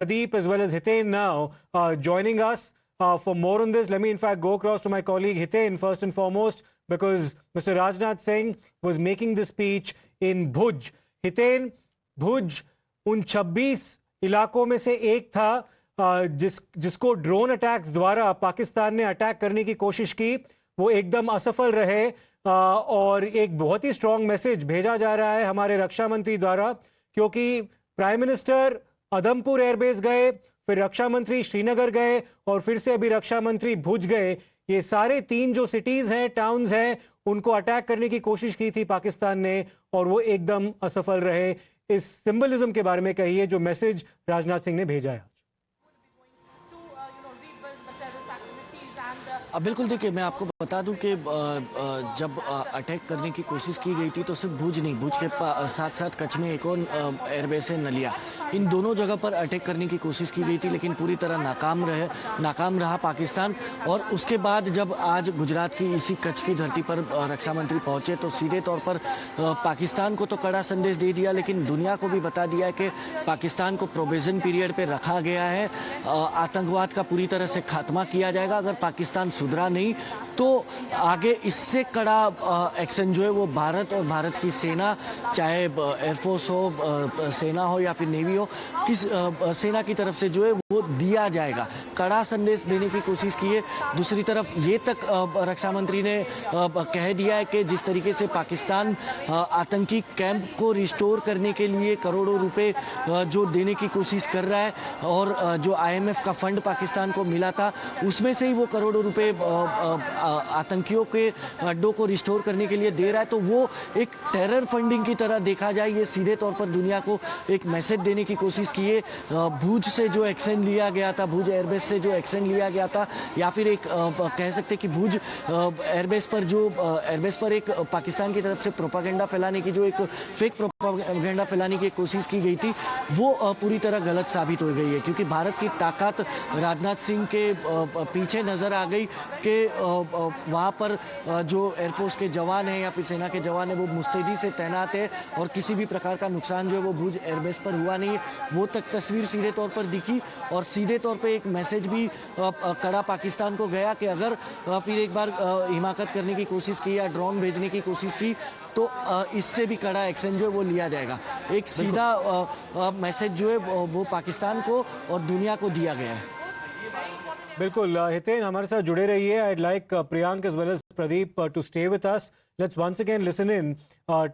Pradeep as well as Hiten now joining us for more on this. Let me in fact go across to my colleague Hiten first and foremost, because Mr. Rajnath Singh was making the speech in Bhuj. Hiten, Bhuj उन 26 इलाकों में से एक था जिसको drone attacks द्वारा पाकिस्तान ने attack करने की कोशिश की, वो एकदम असफल रहे और एक बहुत ही स्ट्रांग मैसेज भेजा जा रहा है हमारे रक्षा मंत्री द्वारा, क्योंकि प्राइम मिनिस्टर उधमपुर एयरबेस गए, फिर रक्षा मंत्री श्रीनगर गए और फिर से अभी रक्षा मंत्री भुज गए। ये सारे तीन जो सिटीज हैं, टाउन्स हैं, उनको अटैक करने की कोशिश की थी पाकिस्तान ने और वो एकदम असफल रहे। इस सिंबलिज्म के बारे में कहिए जो मैसेज राजनाथ सिंह ने भेजा है। बिल्कुल, देखिए मैं आपको बता दूं कि जब अटैक करने की कोशिश की गई थी तो सिर्फ भुज नहीं, भुज के साथ साथ कच्छ में एक और एयरबेस है नलिया, इन दोनों जगह पर अटैक करने की कोशिश की गई थी, लेकिन पूरी तरह नाकाम रहा पाकिस्तान। और उसके बाद जब आज गुजरात की इसी कच्छ की धरती पर रक्षा मंत्री पहुंचे तो सीधे तौर पर पाकिस्तान को तो कड़ा संदेश दे दिया, लेकिन दुनिया को भी बता दिया कि पाकिस्तान को प्रोबेशन पीरियड पर रखा गया है, आतंकवाद का पूरी तरह से खात्मा किया जाएगा। अगर पाकिस्तान सुधरा नहीं तो आगे इससे कड़ा एक्शन जो है वो भारत और भारत की सेना, चाहे एयरफोर्स हो, सेना हो या फिर नेवी हो, किस सेना की तरफ से जो है वो दिया जाएगा। कड़ा संदेश देने की कोशिश की है। दूसरी तरफ ये तक रक्षा मंत्री ने कह दिया है कि जिस तरीके से पाकिस्तान आतंकी कैंप को रिस्टोर करने के लिए करोड़ों रुपए जो देने की कोशिश कर रहा है और जो IMF का फंड पाकिस्तान को मिला था उसमें से ही वो करोड़ों रुपए आतंकियों के अड्डों को रिस्टोर करने के लिए दे रहा है, तो वो एक टेरर फंडिंग की तरह देखा जाए। ये सीधे तौर पर दुनिया को एक मैसेज देने की कोशिश की है। भुज से जो एक्शन लिया गया था, भुज एयरबेस से जो एक्शन लिया गया था, या फिर एक कह सकते कि भुज एयरबेस पर एक पाकिस्तान की तरफ से प्रोपागेंडा फैलाने की, जो एक फेक प्रोपागेंडा फैलाने की कोशिश की गई थी, वो पूरी तरह गलत साबित हो गई है, क्योंकि भारत की ताकत राजनाथ सिंह के पीछे नजर आ गई कि वहाँ पर जो एयरफोर्स के जवान हैं या फिर सेना के जवान हैं वो मुस्तैदी से तैनात है और किसी भी प्रकार का नुकसान जो है वो भुज एयरबेस पर हुआ नहीं है। वो तक तस्वीर सीधे तौर पर दिखी और सीधे तौर पे एक मैसेज भी कड़ा पाकिस्तान को गया कि अगर फिर एक बार हिमाकत करने की कोशिश की या ड्रोन भेजने की कोशिश की तो इससे भी कड़ा एक्शन जो है वो लिया जाएगा। एक सीधा मैसेज जो है वो पाकिस्तान को और दुनिया को दिया गया है। बिल्कुल हितेन, हमारे साथ जुड़े रहिए। I'd like Priyank as well as Pradeep to stay with us. Let's once again listen in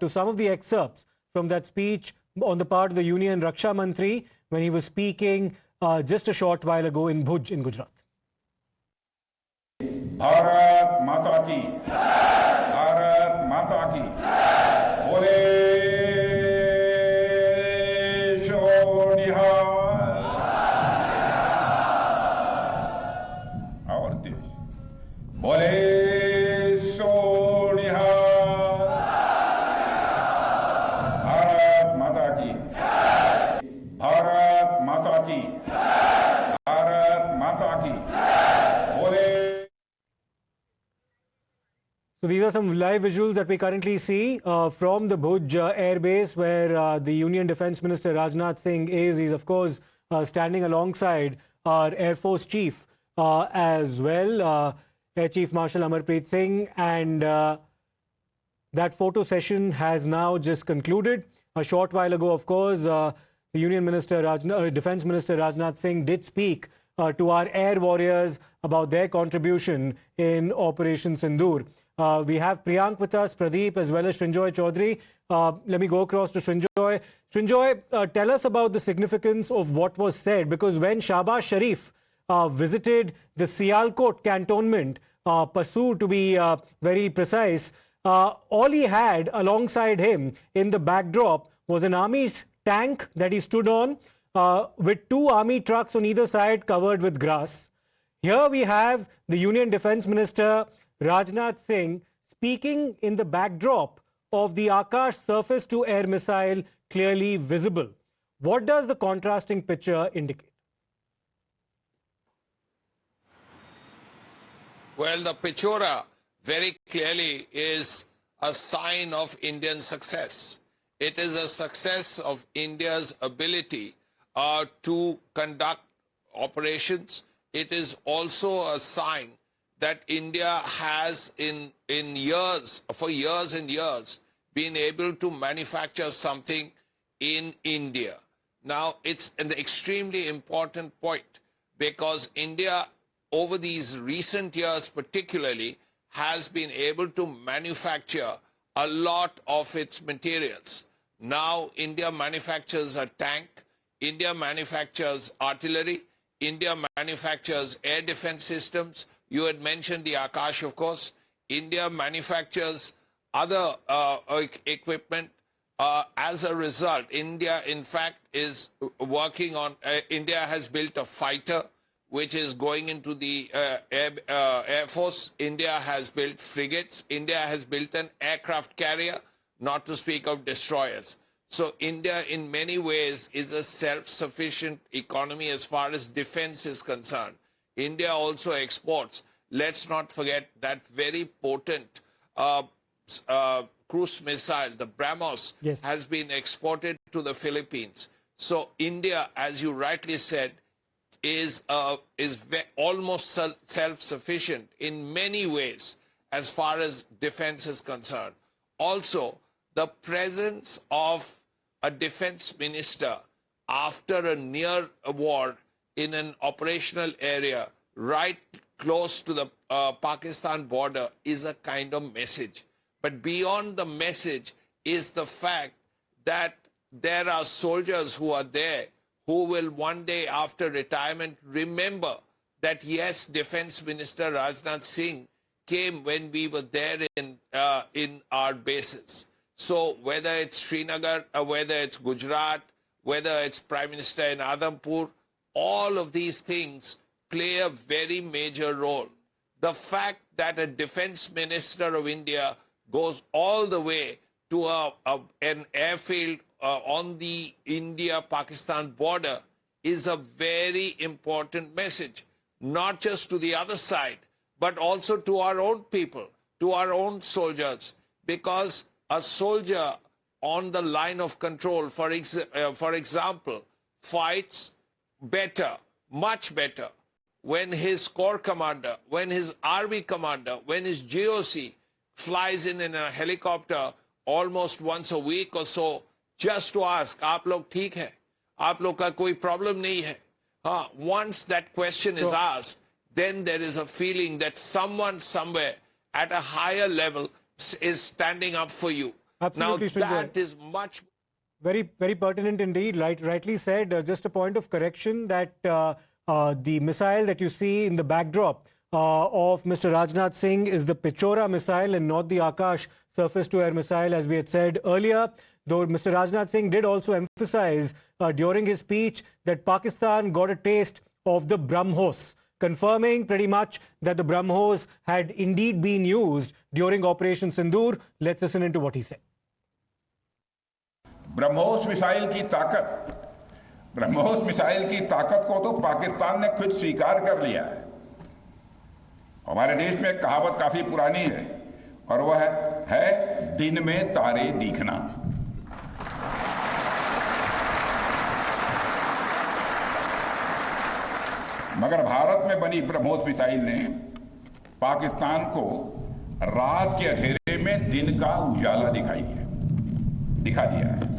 to some of the excerpts from that speech on the part of the Union Raksha Mantri when he was speaking just a short while ago in Bhuj in Gujarat. Bharat माता की, भारत माता की, बोले बोले सोनिहा, भारत माता की, भारत माता की, भारत माता की, बोले। So these are some live visuals that we currently see from the Bhuj Air Base, where the Union Defence Minister Rajnath Singh is. He's of course standing alongside our Air Force Chief as well. Air Chief Marshal Amarpreet Singh, and that photo session has now just concluded. A short while ago, of course, the Defence Minister Rajnath Singh did speak to our air warriors about their contribution in Operation Sindoor. We have Priyank with us, Pradeep, as well as Srinjoy Chaudhary. Let me go across to Srinjoy. Srinjoy, tell us about the significance of what was said, because when Shahbaz Sharif visited the Sialkot cantonment, Pasu to be very precise, all he had alongside him in the backdrop was an army tank that he stood on with two army trucks on either side covered with grass. Here we have the Union Defence Minister Rajnath Singh speaking in the backdrop of the Akash surface-to-air missile clearly visible. What does the contrasting picture indicate? Well, the pechora very clearly is a sign of Indian success. It is a success of India's ability to conduct operations. It is also a sign that India has for years and years, been able to manufacture something in India. Now, it's an extremely important point because India, over these recent years particularly, has been able to manufacture a lot of its materials. Now, India manufactures a tank, India manufactures artillery, India manufactures air defense systems. You had mentioned the Akash, of course. India manufactures other equipment. As a result, India, in fact, is working on, India has built a fighter which is going into the Air Force. India has built frigates. India has built an aircraft carrier, not to speak of destroyers. So India, in many ways, is a self-sufficient economy as far as defense is concerned. India also exports. Let's not forget that very potent cruise missile, the BrahMos, Yes, has been exported to the Philippines. So India, as you rightly said, is almost self-sufficient in many ways as far as defense is concerned. Also, the presence of a defense minister after a near war in an operational area right close to the Pakistan border is a kind of message. But beyond the message is the fact that there are soldiers who are there who will one day after retirement remember that, yes, Defense Minister Rajnath Singh came when we were there in our bases. So whether it's Srinagar, or whether it's Gujarat, whether it's Prime Minister in Adhampur, all of these things play a very major role. The fact that a Defense Minister of India goes all the way to an airfield on the India-Pakistan border is a very important message, not just to the other side, but also to our own people, to our own soldiers, because a soldier on the line of control, for example, fights better, much better, when his corps commander, when his army commander, when his GOC flies in a helicopter almost once a week or so, just to ask, आप लोग ठीक है? आप लोग का कोई problem नहीं है? Once that question is asked, then there is a feeling that someone somewhere at a higher level is standing up for you. Absolutely, now, that is much... Very, very pertinent indeed. Rightly said. Just a point of correction that the missile that you see in the backdrop of Mr. Rajnath Singh is the Pichora missile and not the Akash surface-to-air missile, as we had said earlier. Though Mr. Rajnath Singh did also emphasize during his speech that Pakistan got a taste of the BrahMos, confirming pretty much that the BrahMos had indeed been used during Operation Sindoor. Let's listen into what he said. BrahMos missile की ताकत को तो पाकिस्तान ने खुद स्वीकार कर लिया है। हमारे देश में एक कहावत काफी पुरानी है और वह है दिन में तारे दिखना। मगर भारत में बनी ब्रह्मोस मिसाइल ने पाकिस्तान को रात के अंधेरे में दिन का उजाला दिखा दिया है।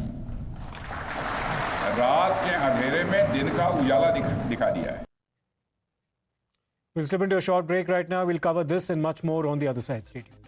रात के अंधेरे में दिन का उजाला दिखा दिया है। We'll slip into a short break right now. We'll cover this and much more on the other side. Stay tuned.